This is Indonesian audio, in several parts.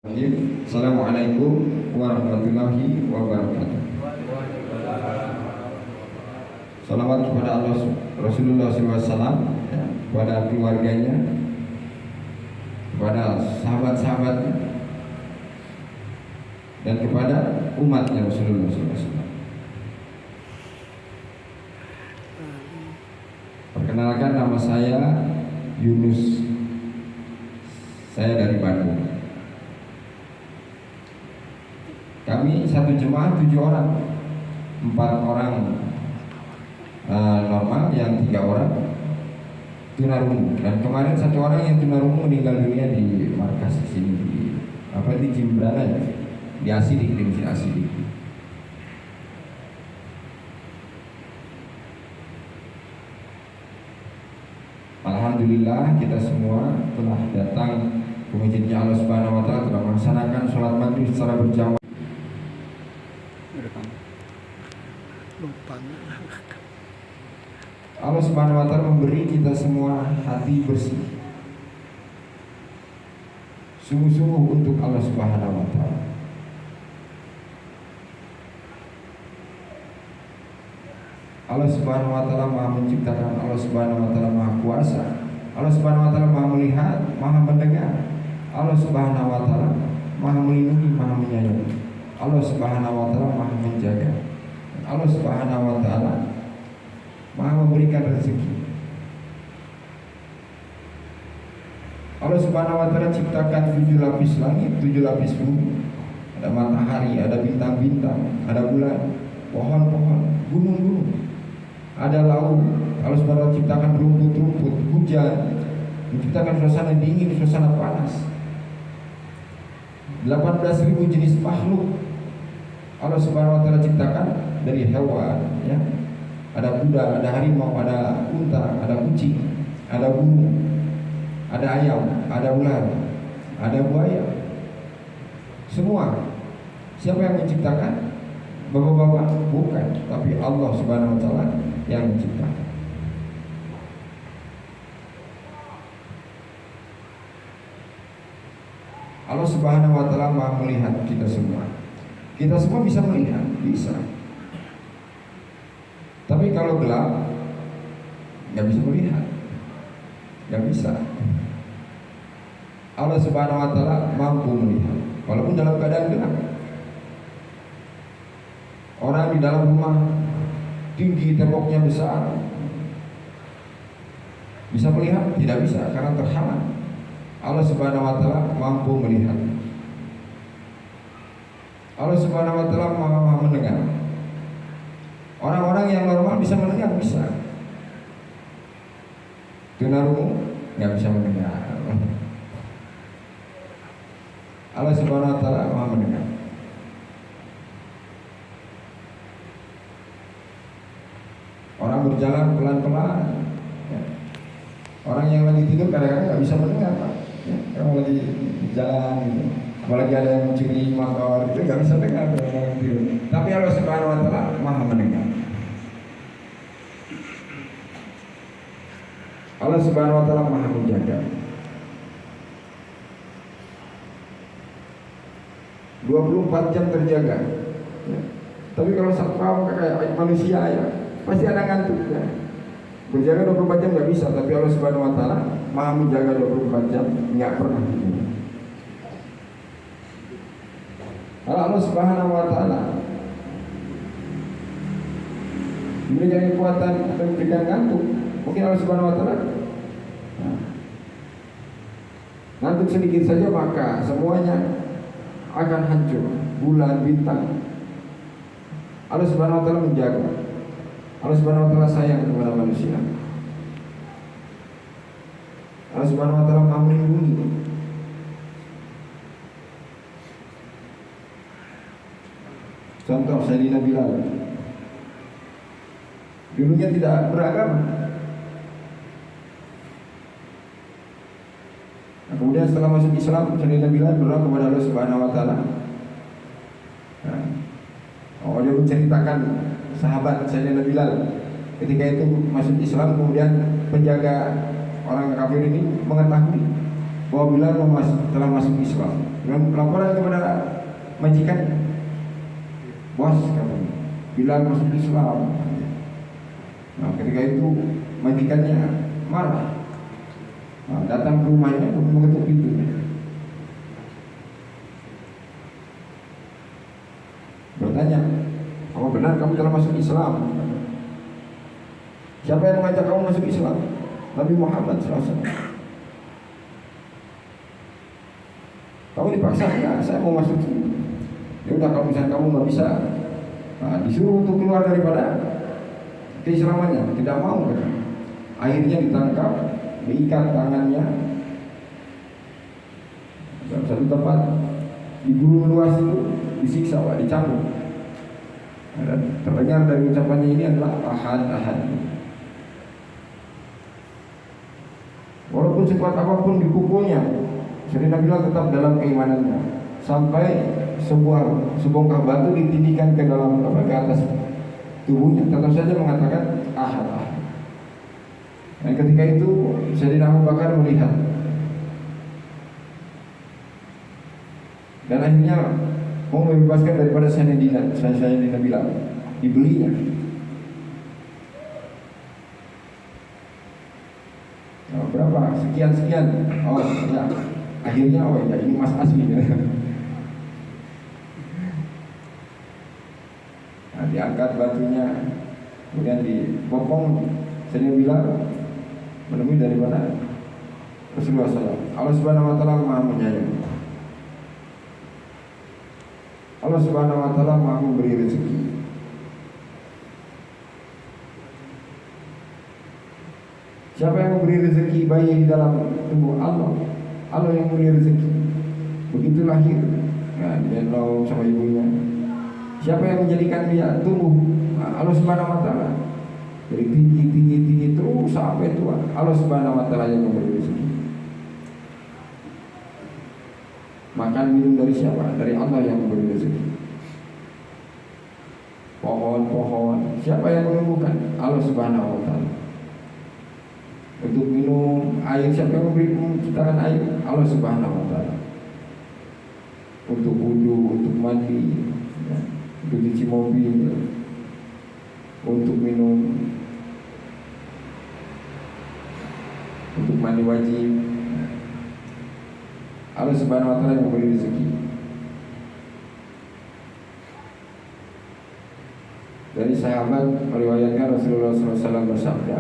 Assalamualaikum warahmatullahi wabarakatuh. Salawat kepada Allah Rasulullah SAW, kepada keluarganya, kepada sahabat-sahabatnya, dan kepada umatnya Rasulullah SAW. Perkenalkan, nama saya Yunus. Saya dari Bandung. Kami satu jemaah 7 orang, 4 orang normal, yang 3 orang tunarungu. Dan kemarin 1 orang yang tunarungu meninggal dunia di markas di sini, di Jimbrana ya, di Asidik, di Masjid Asidik. Alhamdulillah kita semua telah datang ke masjidnya Allah Subhanahu wa Ta'ala, telah melaksanakan sholat maghrib secara berjamaah. Allah Subhanahu wa Ta'ala memberi kita semua hati bersih, sungguh-sungguh untuk Allah Subhanahu wa Ta'ala. Allah Subhanahu wa Ta'ala Maha menciptakan, Allah Subhanahu wa Ta'ala Maha kuasa, Allah Subhanahu wa Ta'ala Maha melihat, Maha mendengar, Allah Subhanahu wa Ta'ala Maha melindungi, Maha menyayangi, Allah Subhanahu wa Ta'ala Maha menjaga, Allah Subhanahu wa Ta'ala Maha memberikan rezeki. Allah Subhanahu wa Ta'ala ciptakan 7 lapis langit, 7 lapis bumi. Ada matahari, ada bintang-bintang, ada bulan, pohon-pohon, gunung-gunung, ada laut. Allah Subhanahu wa Ta'ala ciptakan rumput-rumput, hujan, menciptakan suasana dingin, suasana panas. 18.000 jenis makhluk Allah Subhanahu wa Ta'ala ciptakan dari hewan, ya. Ada kuda, ada harimau, ada unta, ada kucing, ada burung, ada ayam, ada ular, ada buaya. Semua. Siapa yang menciptakan? Bapak-bapak? Bukan, tapi Allah Subhanahu wa Ta'ala yang menciptakan. Allah Subhanahu wa Ta'ala Maha melihat kita semua. Kita semua bisa melihat, bisa. Tapi kalau gelap, nggak bisa melihat, nggak bisa. Allah Subhanahu wa Ta'ala mampu melihat, walaupun dalam keadaan gelap. Orang di dalam rumah tinggi, temboknya besar, bisa melihat? Tidak bisa, karena terhalang. Allah Subhanahu wa Ta'ala mampu melihat. Allah Subhanahu wa Ta'ala Maha mendengar. Orang-orang yang normal bisa mendengar, bisa. Tunarungu nggak bisa mendengar. Allah Subhanahu wa Ta'ala Maha mendengar. Orang berjalan pelan-pelan, ya. Orang yang lagi tidur kadang-kadang nggak bisa mendengar, Pak. Ya, kalau lagi jalan gitu, apalagi ada yang mencuri motor, itu nggak bisa dengar orang tidur. Tapi Allah Subhanahu wa Ta'ala Maha mendengar. Allah Subhanahu wa Ta'ala Maha menjaga. 24 jam terjaga, ya. Tapi kalau satpam kayak manusia, ya, pasti ada ngantuknya. Berjaga 24 jam nggak bisa, tapi Allah Subhanahu wa Ta'ala Maha menjaga 24 jam, nggak pernah tidur. Kalau Allah Subhanahu wa Ta'ala memberikan kekuatan atau memberikan ngantuk, mungkin Allah Subhanahu wa Ta'ala ngantuk sedikit saja, maka semuanya akan hancur. Bulan, bintang, Allah Subhanahu wa Ta'ala menjaga. Allah Subhanahu wa Ta'ala sayang kepada manusia. Allah Subhanahu wa Ta'ala Maha melindungi. Contoh Sayyidina Bilal, dulunya tidak beragama. Kemudian setelah masuk Islam, Sayyidina Bilal berdoa kepada Allah Subhanahu wa Ta'ala. Dia menceritakan sahabat Sayyidina Bilal ketika itu masuk Islam, kemudian penjaga orang kafir ini mengetahui bahwa Bilal telah masuk Islam. dengan laporan kepada majikan, bos katanya, Bilal masuk Islam. Nah, ketika itu majikannya marah, nah, datang ke rumahnya untuk mengetuk pintunya. Bertanya, apa benar kamu telah masuk Islam? Siapa yang mengajak kamu masuk Islam? Nabi Muhammad SAW. Kamu dipaksa? Ya, saya mau masuk sini. Ya udah, kalau misalnya kamu nggak bisa, nah, disuruh untuk keluar daripada keislamannya, tidak mau kan? Akhirnya ditangkap, diikat tangannya dalam satu tempat di gunung luas itu, disiksa, dicambuk. Dan terdengar dari ucapannya ini adalah ahad, ahad. Walaupun sekuat apapun dipukulnya, Sayyidina Bilal tetap dalam keimanannya, sampai sebuah sebongkah batu ditindihkan ke dalam ke atas tubuhnya, tetap saja mengatakan ahad, ahad. Dan ketika itu Sayyidina Abu Bakar melihat, dan akhirnya mau membebaskan daripada Sayyidina Bilal, dibelinya. Oh, berapa? Sekian. Oh ya, akhirnya ya ini Mas asli. Nah, diangkat batunya, kemudian dibopong. Sayyidina Bilal menemui dari mana? Rasulullah SAW. Allah Subhanahu Wa Taala Maha Menyayang. Allah Subhanahu Wa Taala Maha memberi rezeki. Siapa yang memberi rezeki bayi di dalam tubuh Allah? Allah yang memberi rezeki. Begitu lahir, nah, dia gendong sama ibunya. Siapa yang menjadikan dia tumbuh? Nah, Allah Subhanahu Wa Taala. Dari tinggi terus sampai tua, Allah Subhanahu Wa Taala yang memberi rezeki. Makan minum dari siapa? Dari Allah yang memberi rezeki. Pohon-pohon, siapa yang menumbuhkan? Allah Subhanahu Wa Taala. Untuk minum air, siapa yang menciptakan air? Allah Subhanahu Wa Taala. Untuk wudu, untuk mandi, ya, untuk cuci mobil, untuk minum, untuk mandi wajib, Allah Subhanahu Wa Taala yang memberi rezeki. Dari sahabat meriwayatkan Rasulullah SAW bersabda,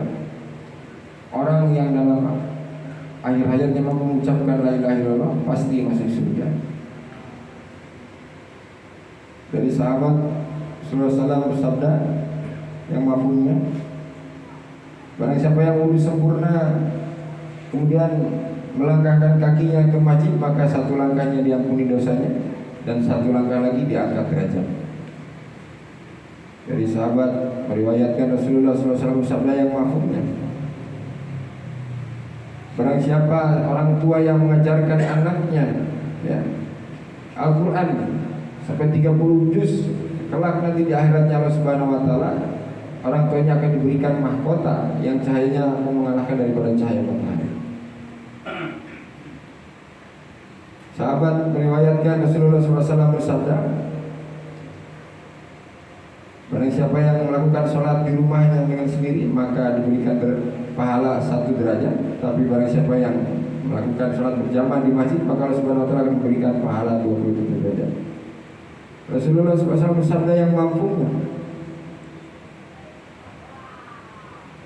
orang yang dalam akhir hayatnya mengucapkan la ilaha illallah pasti masuk surga. Dari sahabat Rasulullah SAW bersabda yang mafhumnya, barang siapa yang wudu sempurna kemudian melangkahkan kakinya ke masjid, maka satu langkahnya diampuni dosanya dan satu langkah lagi diangkat derajat. Dari sahabat meriwayatkan Rasulullah SAW bersabda yang mafhumnya, barang siapa orang tua yang mengajarkan anaknya ya Al-Quran sampai 30 juz, kelak nanti di akhiratnya Allah Subhanahu Wa Taala, orang tuanya akan diberikan mahkota yang cahayanya mengalahkan daripada cahaya matahari. Sahabat meriwayatkan Rasulullah SAW bersabda, barang siapa yang melakukan sholat di rumahnya dengan sendiri maka diberikan pahala 1 derajat. Tapi barang siapa yang melakukan sholat berjamaah di masjid maka Allah Subhanahu Wa Taala akan memberikan pahala 27 derajat. Rasulullah SAW bersabda yang mampunya,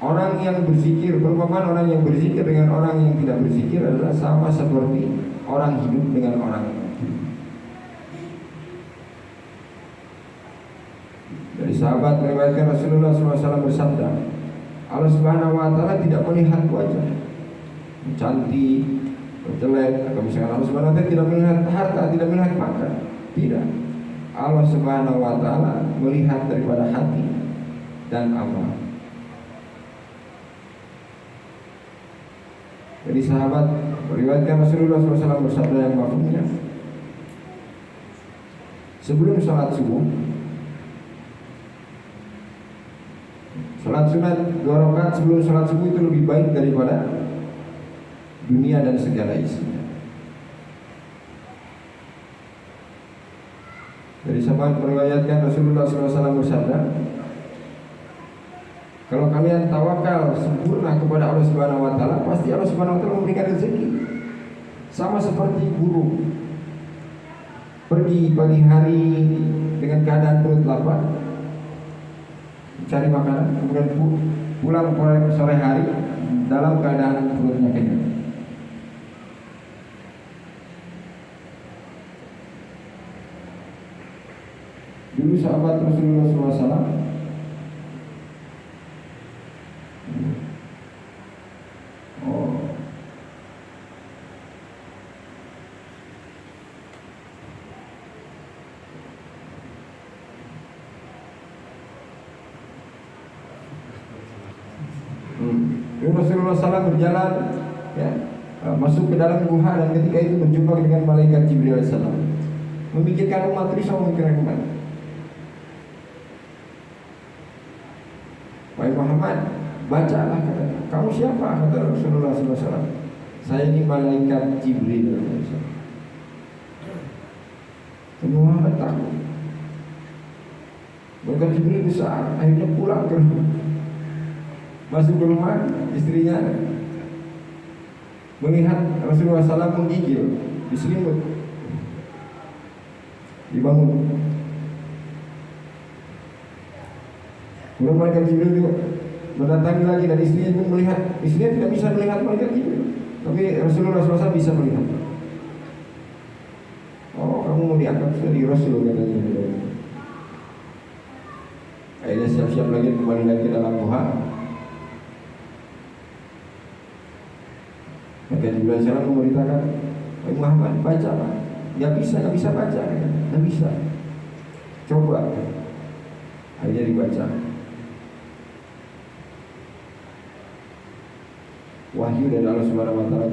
orang yang berzikir, perumpamaan orang yang berzikir dengan orang yang tidak berzikir adalah sama seperti orang hidup dengan orang mati. Dari sahabat meriwayatkan Rasulullah SAW bersabda, Allah Subhanahu Wa Taala tidak melihat wajah, cantik, jelek, atau misalkan Allah Subhanahu Wa Taala tidak melihat harta, tidak melihat makan, tidak. Allah Subhanahu Wa Taala melihat daripada hati dan amal. Jadi sahabat meriwayatkan Rasulullah SAW bersabda yang mafhumnya, sebelum sholat subuh, sholat sunat 2 rakaat sebelum sholat subuh itu lebih baik daripada dunia dan segala isinya. Dari sahabat meriwayatkan Rasulullah SAW bersabda, kalau kalian tawakal sempurna kepada Allah Subhanahu Wa Taala, pasti Allah Subhanahu Wa Taala memberikan rezeki. Sama seperti buruh pergi pagi hari dengan keadaan perut lapar, cari makanan, kemudian pulang sore hari dalam keadaan perutnya kenyang. Dulu sahabat Rasulullah SAW Rasulullah SAW berjalan ya, masuk ke dalam guha dan ketika itu berjumpa dengan malaikat Jibril AS. Memikirkan umat, terus memikirkan umat. Wahai Muhammad, bacalah, katanya. Kamu siapa? Kata Rasulullah SAW. Saya ini malaikat Jibril. Muhammad takut. Malaikat Jibril besar, akhirnya pulang ke rumah. Masuk ke rumah, istrinya melihat Rasulullah SAW menggigil, diselimut, dibangun. Kemudian malaikat Jibril itu mendatangi lagi dan istrinya pun melihat. Istrinya tidak bisa melihat malaikat Jibril, tapi Rasulullah SAW bisa melihat. Oh, kamu mau diangkat jadi Rasul, katanya. Akhirnya siap-siap lagi kembali lagi ke dalam guha. Maka Jibril SAW memberitakan, wahai Muhammad, baca Pak. Gak bisa baca, gak bisa. Coba. Akhirnya dibaca. Wahyu dari Allah Subhanahu Wa Taala.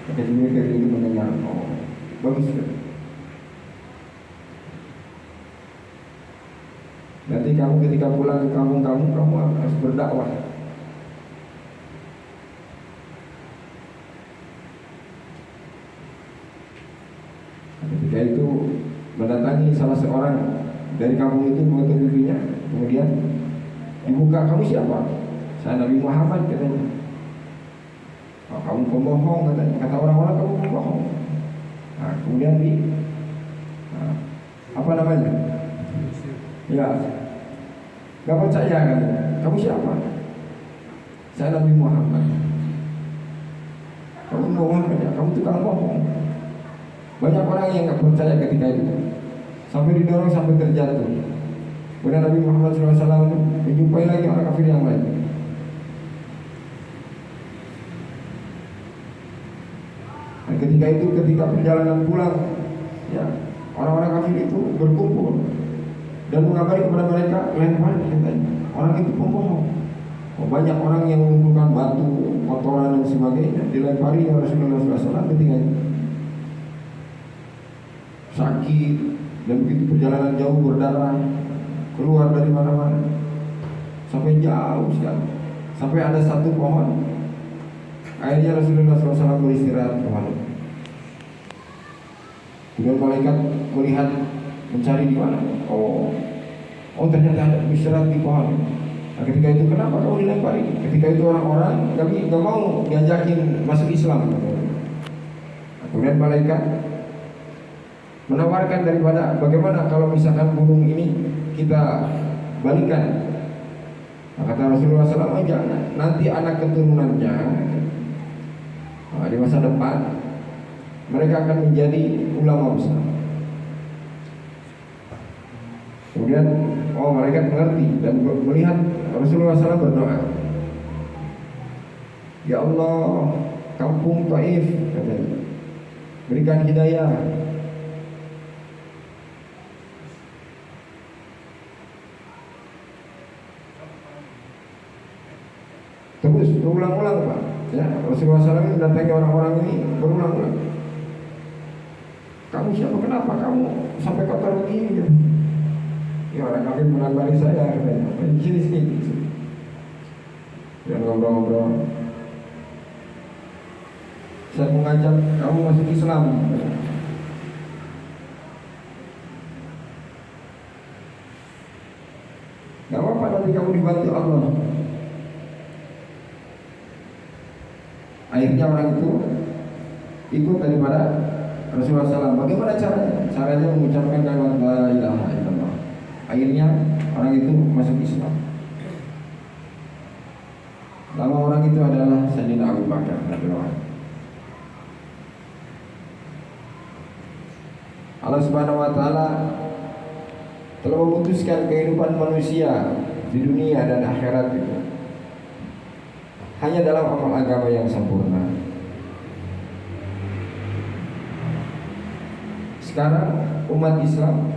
Maka Jibril ketika itu mendengar, oh, bagus kan? Nanti kamu ketika pulang ke kampung kamu harus berdakwah. Ketika itu mendatangi salah seorang dari kampung itu mengetuk pintunya, kemudian dibuka, kamu siapa? Saya Nabi Muhammad, katanya. Oh, kamu pembohong, katanya. Kata orang-orang kamu pembohong. Nah, kemudian apa namanya? Ya, gak percaya kan? Kamu siapa? Saya Nabi Muhammad. Kamu bohong aja, kamu tukang bohong. Banyak orang yang gak percaya ketika itu, sampai didorong sampai terjatuh. Kemudian Nabi Muhammad SAW menjumpai lagi orang kafir yang lain. Dan ketika itu, ketika perjalanan pulang, ya, orang-orang kafir itu berkumpul dan mengabari kepada mereka, lempar, katanya, orang itu pembohong. Oh, banyak orang yang mengumpulkan batu, kotoran dan sebagainya, dilempari oleh Rasulullah SAW ketika itu. Sakit dan begitu perjalanan jauh berdarah, keluar dari mana-mana, sampai jauh sekali, sampai ada satu pohon. Akhirnya Rasulullah SAW beristirahat ke pohon. Kemudian malaikat melihat, mencari di mana. Oh ternyata ada istirahat di pohon. Nah, ketika itu kenapa kau dilempari? Ketika itu orang-orang gak mau diajakin masuk Islam. Nah, kemudian malaikat menawarkan daripada bagaimana kalau misalkan gunung ini kita balikan. Nah, kata Rasulullah SAW, jangan, nanti anak keturunannya di masa depan mereka akan menjadi ulama besar. Kemudian mereka mengerti dan melihat Rasulullah SAW berdoa, ya Allah, kampung Taif, katanya, berikan hidayah. Terus berulang-ulang Pak, ya, Rasulullah SAW mendatangi orang-orang ini berulang-ulang. Kamu siapa? Kenapa kamu sampai kotor begini? Ya, ya orang kafir menambari saya, katanya. Sini. Dan ngobrol-ngobrol. saya mengajak kamu masuk Islam. Gak apa-apa, nanti kamu dibantu Allah. Akhirnya orang itu ikut daripada Rasulullah SAW. Bagaimana caranya? Caranya mengucapkan kalimat la ilaha illallah. Akhirnya orang itu masuk Islam. Nama orang itu adalah Sayyidina Abu Bakar radhiyallahu anhu. Allah Subhanahu wa taala telah memutuskan kehidupan manusia di dunia dan akhirat itu hanya dalam amal agama yang sempurna. Sekarang umat Islam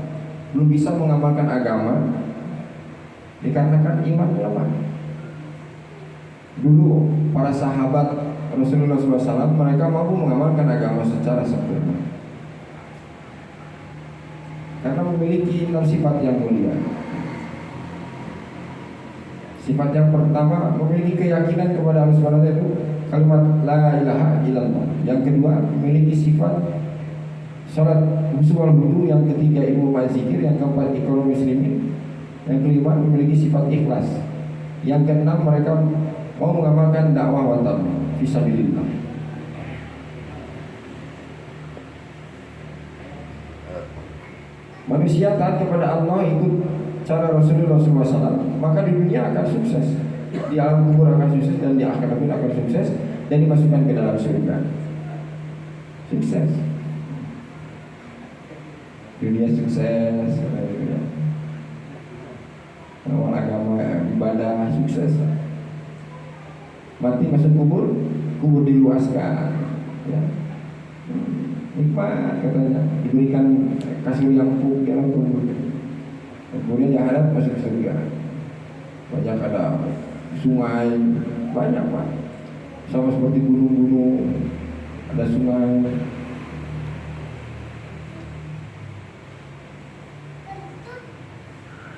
belum bisa mengamalkan agama dikarenakan iman lemah. Dulu para sahabat Rasulullah SAW mereka mampu mengamalkan agama secara sempurna karena memiliki 6 sifat yang mulia. Sifat yang pertama memiliki keyakinan kepada Allah Subhanahu wa taala itu kalimat la ilaha illallah. Yang kedua memiliki sifat salat khusyuk wal khudu. Yang ketiga ilmu zikir. Yang keempat iqrar muslimin. Yang kelima memiliki sifat ikhlas. Yang keenam mereka mau mengamalkan dakwah wa tabligh fisabilillah. Manusia taat kepada Allah, ikut cara Rasulullah SAW, maka di dunia akan sukses, di alam kubur akan sukses, dan di akhirat pun akan sukses, dan dimasukkan ke dalam surga. Sukses. Dunia sukses, awal agama, ibadah sukses. Mati masuk kubur, kubur diluaskan, ya. Nikmat katanya, diberikan kasih lampu di dalam kubur. Kemudian di akhirat masuk surga. Banyak ada sungai, banyak Pak. Sama seperti gunung-gunung, ada sungai.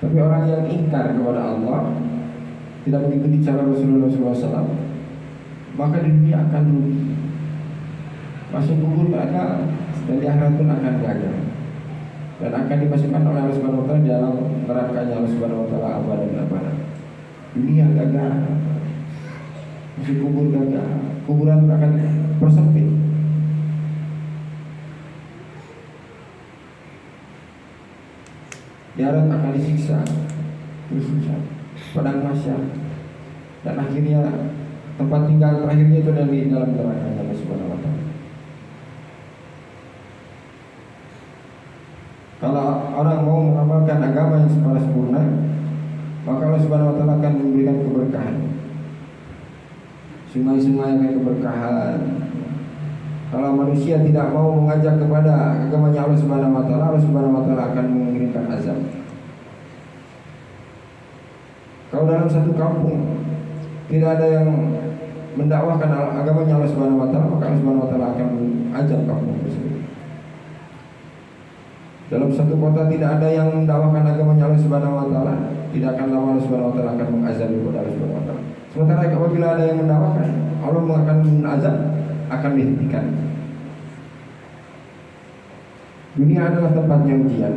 Tapi orang yang ingkar kepada Allah, tidak mengikuti cara Rasulullah SAW, maka di dunia akan rugi. Masuk kubur gagal, dan di akhirat pun akan gagal, dan akan dimasukkan oleh Allah Subhanahu wa taala di dalam nerakanya Allah Subhanahu wa taala abadan abadan. Dunia gagal, masuk kubur gagal, kuburan akan persempit. Di akhirat akan disiksa, terus padang mahsyar, dan akhirnya tempat tinggal terakhirnya itu adalah di dalam nerakanya Allah Subhanahu wa taala. Kalau orang mau mengamalkan agama yang secara sempurna, maka Allah Subhanahu wa taala akan memberikan keberkahan. Sungai-sungai akan keberkahan. Kalau manusia tidak mau mengajak kepada agamanya Allah Subhanahu wa taala, Allah Subhanahu wa taala akan mengirimkan azab. Kalau dalam satu kampung tidak ada yang mendakwahkan agamanya Allah Subhanahu wa taala, maka Allah Subhanahu wa taala akan mengajak kampung tersebut. Dalam satu kota tidak ada yang mendakwahkan agamanya Allah Subhanahu wa taala, tidak akan lama Allah Subhanahu wa taala akan mengazab kepada Allah Subhanahu wa taala. Sementara apabila ada yang mendakwahkan, Allah akan mengazab, akan dihentikan. Dunia adalah tempatnya ujian.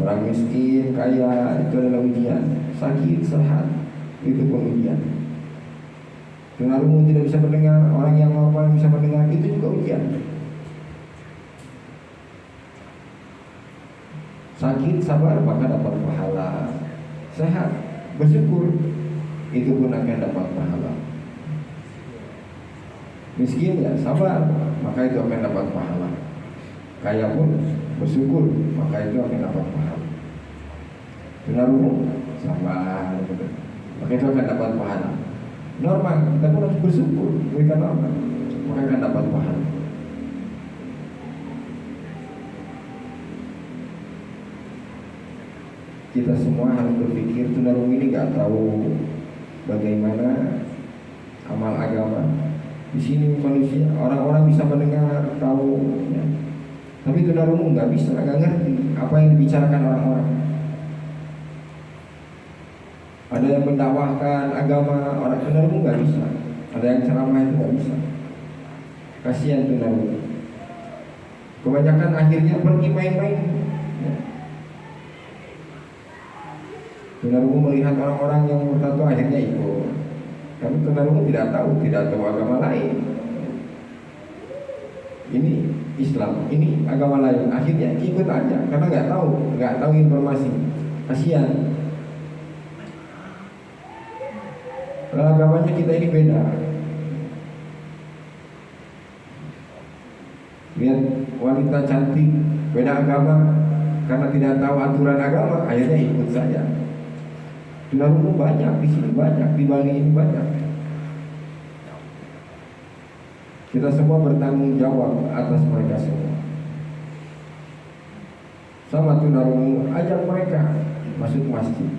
Orang miskin, kaya, itu adalah ujian. Sakit, sehat, itu pun ujian. Tunarungu tidak bisa mendengar, orang yang normal bisa mendengar, itu juga ujian. Sakit, sabar, maka dapat pahala. Sehat, bersyukur, itu pun akan dapat pahala. Miskin, ya sabar, maka itu akan dapat pahala. Kaya pun bersyukur, maka itu akan dapat pahala. Tunarungu, sabar, maka itu akan dapat pahala. Normal, kita pun harus bersyukur, berikan normal, maka akan dapat pahala. Kita semua harus berpikir, tunarungu ini gak tahu bagaimana amal agama. Di sini manusia, orang-orang bisa mendengar, tahu, ya. Tapi tunarungu nggak bisa, nggak ngerti apa yang dibicarakan orang-orang. Ada yang mendakwahkan agama, orang tunarungu nggak bisa. Ada yang ceramah itu nggak bisa. Kasihan tunarungu. Kebanyakan akhirnya pergi main-main. Ya. Tunarungu melihat orang-orang yang bertato akhirnya ikut. Karena tunarungu tidak tahu agama lain. Ini Islam, ini agama lain. Akhirnya ikut aja karena nggak tahu informasi. Kasihan. Kalau agamanya kita ini beda. Lihat wanita cantik beda agama, karena tidak tahu aturan agama akhirnya ikut saja. Tunarungu banyak di sini, banyak di Bali ini banyak. Kita semua bertanggung jawab atas mereka semua. Sama tunarungu, ajak mereka masuk masjid.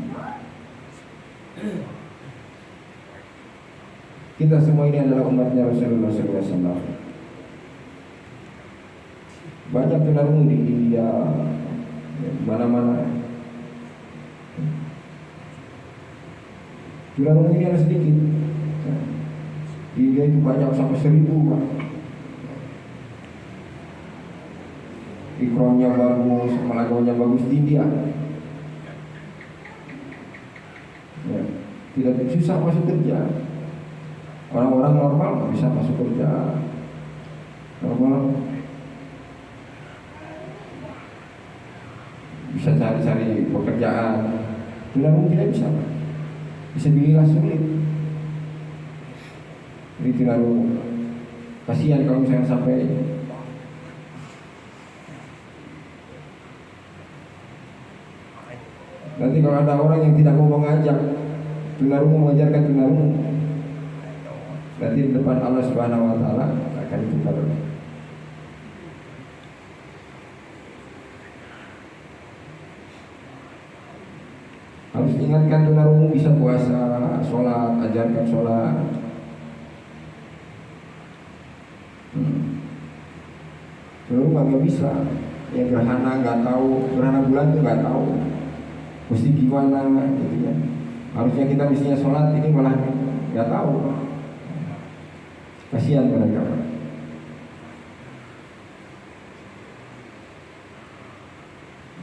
Kita semua ini adalah umatnya Rasulullah SAW. Banyak tunarungu di India, mana-mana. Tunarungu ini ada sedikit. Di India itu banyak sampai 1000 Pak. Ikramnya bagus, agamanya bagus di India. Ya, tidak susah masuk kerja. Orang-orang normal nggak bisa masuk kerja. Normal bisa cari-cari pekerjaan. Tunarungu tidak bisa, bisa dibilang sulit. Ini tunarungu. Kasihan kalau misalnya sampai nanti kalau ada orang yang tidak mau mengajak tunarungu, mengajarkan tunarungu, nanti di depan Allah Subhanahu Wa Taala akan ditukar. Harus ingatkan tunarungu bisa puasa, sholat, ajarkan sholat. Tunarungu nggak bisa, yang gerhana nggak tahu, gerhana bulan tuh nggak tahu, mesti gimana gitu ya. Harusnya kita mestinya sholat, ini malah nggak tahu. Kasihan mereka.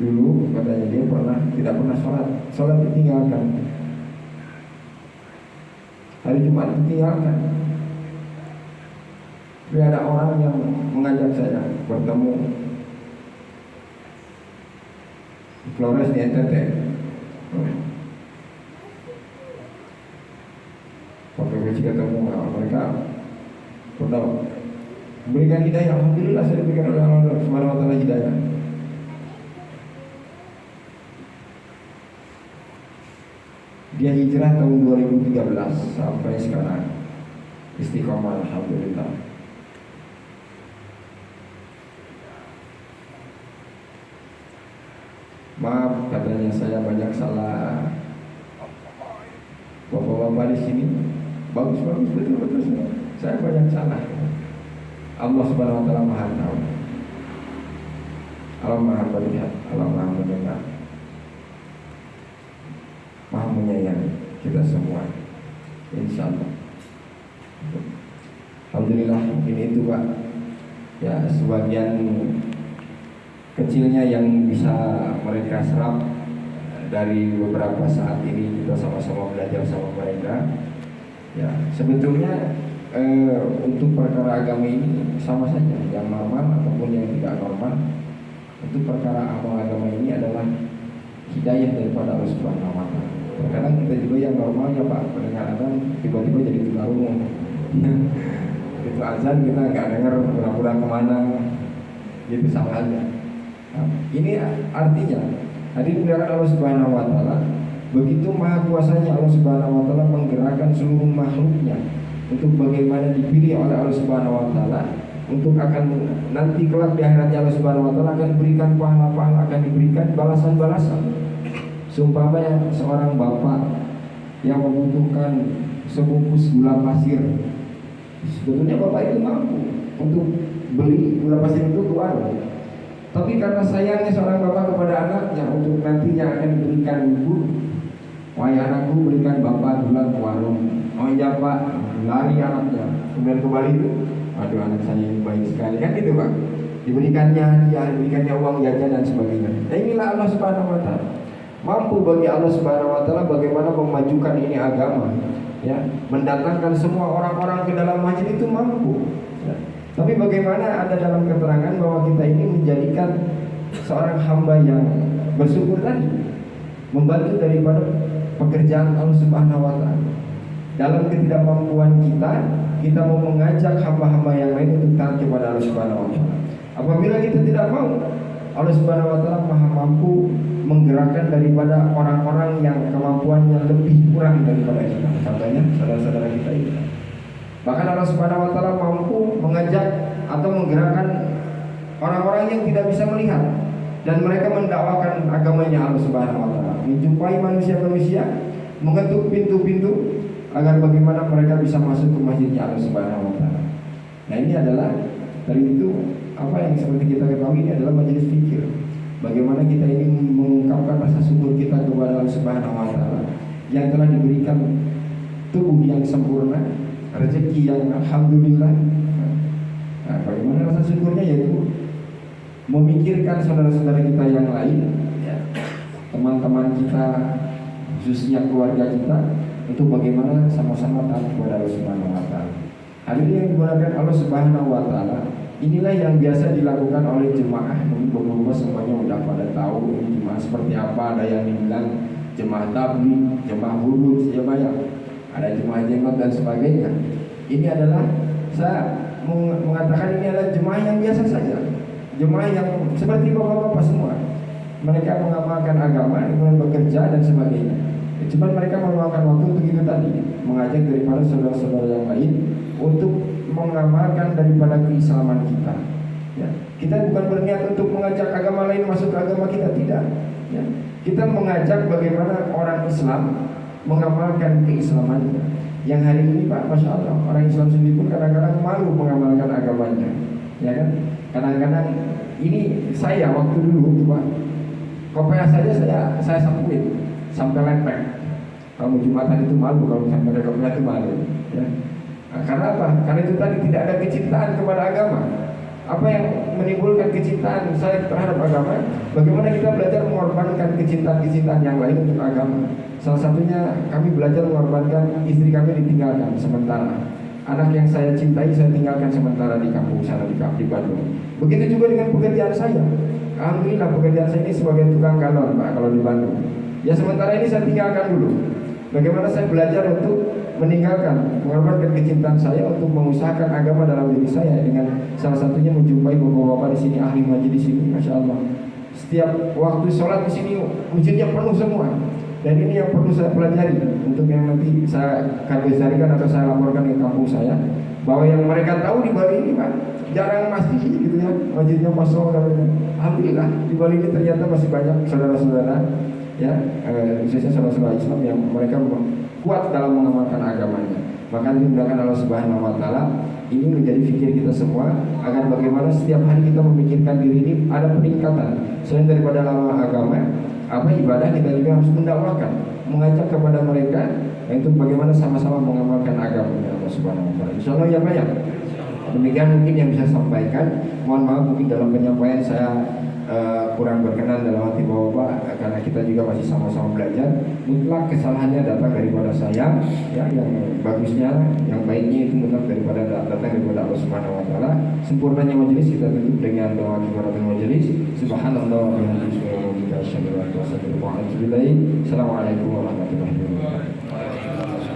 Dulu katanya dia tidak pernah sholat ditinggalkan. Hari Jumat ditinggalkan. Tapi ada orang yang mengajak saya bertemu di Flores di NTT. Pakai baju ketemu mereka pernah memberikan hidayah. Alhamdulillah saya diberikan oleh Allah Subhanahu Wa Taala hidayah. Dia hijrah tahun 2013 sampai sekarang istiqomah, alhamdulillah. Maaf katanya saya banyak salah. Bapak-bapak di sini bagus betul semua. Saya banyak salah. Allah Subhanahu Wa Taala Maha tahu. Allah Maha melihat, Allah Maha mendengar, Maha menyayangi kita semua. Insyaallah. Alhamdulillah, mungkin itu Pak. Ya, sebagian kecilnya yang bisa mereka serap dari beberapa saat ini kita sama-sama belajar sama mereka. Ya, sebetulnya untuk perkara agama ini sama saja, yang normal ataupun yang tidak normal. Untuk perkara agama ini adalah hidayah daripada Allah Subhanahu Wa Taala. Terkadang kita juga yang normal ya Pak, pendengar azan tiba-tiba jadi tunarungu. Itu azan kita nggak dengar, pura-pura kemana, gitu sama aja. Nah, ini artinya hadirin Allah Subhanahu Wa Taala begitu maha kuasanya Allah Subhanahu Wa Taala menggerakkan seluruh makhluknya untuk bagaimana dipilih oleh Allah Subhanahu Wa Taala untuk akan nanti kelak di akhiratnya Allah Subhanahu Wa Taala akan diberikan pahala-pahala, akan diberikan balasan-balasan. Seumpamanya seorang bapak yang membutuhkan sebungkus gula pasir, sebetulnya bapak itu mampu untuk beli gula pasir itu ke warung. Tapi karena sayangnya seorang bapak kepada anaknya untuk nantinya akan diberikan ibu, wahai anakku berikan bapak gula ke warung. Oh iya Pak, lari anaknya, kemudian kembali itu, aduh anak saya ini baik sekali, kan gitu Pak. Diberikannya hadiah, diberikannya uang jajan dan sebagainya. Nah inilah Allah Subhanahu Wa Taala. Mampu bagi Allah Subhanahu Wa Taala bagaimana memajukan ini agama, ya, mendatangkan semua orang-orang ke dalam masjid itu mampu. Ya. Tapi bagaimana ada dalam keterangan bahwa kita ini menjadikan seorang hamba yang bersyukur tadi, membantu daripada pekerjaan Allah Subhanahu Wa Taala. Dalam ketidakmampuan kita mau mengajak hamba-hamba yang lain untuk taat kepada Allah Subhanahu Wa Taala. Apabila kita tidak mau, Allah Subhanahu Wa Taala maha mampu menggerakkan daripada orang-orang yang kemampuannya lebih kurang daripada kita. Contohnya saudara-saudara kita ini. Bahkan Allah Subhanahu Wa Taala mampu mengajak atau menggerakkan orang-orang yang tidak bisa melihat dan mereka mendakwakan agamanya Allah Subhanahu Wa Taala. Menjumpai manusia-manusia, mengetuk pintu-pintu agar bagaimana mereka bisa masuk ke masjidnya Allah Subhanahu Wa Taala. Nah ini adalah dari itu apa yang seperti kita ketahui ini adalah majelis fikir. Bagaimana kita ini mengungkapkan rasa syukur kita kepada Allah Subhanahu Wa Taala yang telah diberikan tubuh yang sempurna, rezeki yang alhamdulillah. Nah, bagaimana rasa syukurnya yaitu memikirkan saudara-saudara kita yang lain, ya, teman-teman kita, khususnya keluarga kita, itu bagaimana sama-sama taat kepada Allah Subhanahu Wa Taala. Hadirin yang dimuliakan Allah Subhanahu Wa Taala, inilah yang biasa dilakukan oleh jemaah. Bapak-bapak semuanya udah pada tahu ini jemaah seperti apa. Ada yang dibilang jemaah tabligh, jemaah huruf, ada jemaah jenggot dan sebagainya. Ini adalah saya mengatakan ini adalah jemaah yang biasa saja, jemaah yang seperti bapak-bapak semua. Mereka mengamalkan agama, kemudian bekerja dan sebagainya. Cuma mereka meluangkan waktu untuk itu tadi, mengajak daripada saudara-saudara yang lain untuk mengamalkan daripada keislaman kita. Ya, kita bukan berniat untuk mengajak agama lain masuk ke agama kita, tidak. Ya, kita mengajak bagaimana orang Islam mengamalkan keislamannya. Yang hari ini Pak, Masya Allah, orang Islam sendiri pun kadang-kadang malu mengamalkan agamanya. Ya kan? Kadang-kadang ini saya waktu dulu Pak, kopiah saja saya sapuin sampai lepek. Kalau Jumatan itu malu, kalau sampai kopiah itu malu. Ya. Nah, karena apa? Karena itu tadi tidak ada kecintaan kepada agama. Apa yang menimbulkan kecintaan saya terhadap agama? Bagaimana kita belajar mengorbankan kecintaan-kecintaan yang lain untuk agama. Salah satunya kami belajar mengorbankan istri kami ditinggalkan sementara. Anak yang saya cintai saya tinggalkan sementara di kampung sana di Bandung. Begitu juga dengan pekerjaan saya. Alhamdulillah pekerjaan saya ini sebagai tukang galon Pak kalau di Bandung. Ya sementara ini saya tinggalkan dulu. Bagaimana saya belajar untuk meninggalkan, mengorbankan kecintaan saya untuk mengusahakan agama dalam diri saya dengan salah satunya menjumpai bapak-bapak di sini, ahli majlis di sini, Masya Allah. Setiap waktu sholat di sini masjidnya penuh semua. Dan ini yang perlu saya pelajari untuk yang nanti saya kategorikan atau saya laporkan ke kampung saya, bahwa yang mereka tahu di Bali ini Pak jarang masjid gitu ya, masjidnya kosong. Alhamdulillah di Bali ini ternyata masih banyak saudara-saudara ya, khususnya saudara-saudara Islam yang mereka kuat dalam mengamalkan agamanya. Maka dimudahkan Allah Subhanahu Wa Taala ini menjadi fikir kita semua agar bagaimana setiap hari kita memikirkan diri ini ada peningkatan selain daripada lama agama. Apa ibadah kita juga harus mendakwakan, mengajak kepada mereka untuk bagaimana sama-sama mengamalkan agama Allah Subhanahu Wa Taala. Insyaallah ya Pak ya. Demikian mungkin yang bisa saya sampaikan. Mohon maaf mungkin dalam penyampaian saya kurang berkenan dalam hati Bapak karena kita juga masih sama-sama belajar. Mutlak kesalahannya datang daripada saya, ya, yang bagusnya, yang baiknya itu mutlak datang daripada Allah Subhanahu Wa Taala. Sempurnanya majelis kita tutup dengan doa kifaratul majelis. Subhanallah wa bihamdihi, Assalamualaikum warahmatullahi wabarakatuh.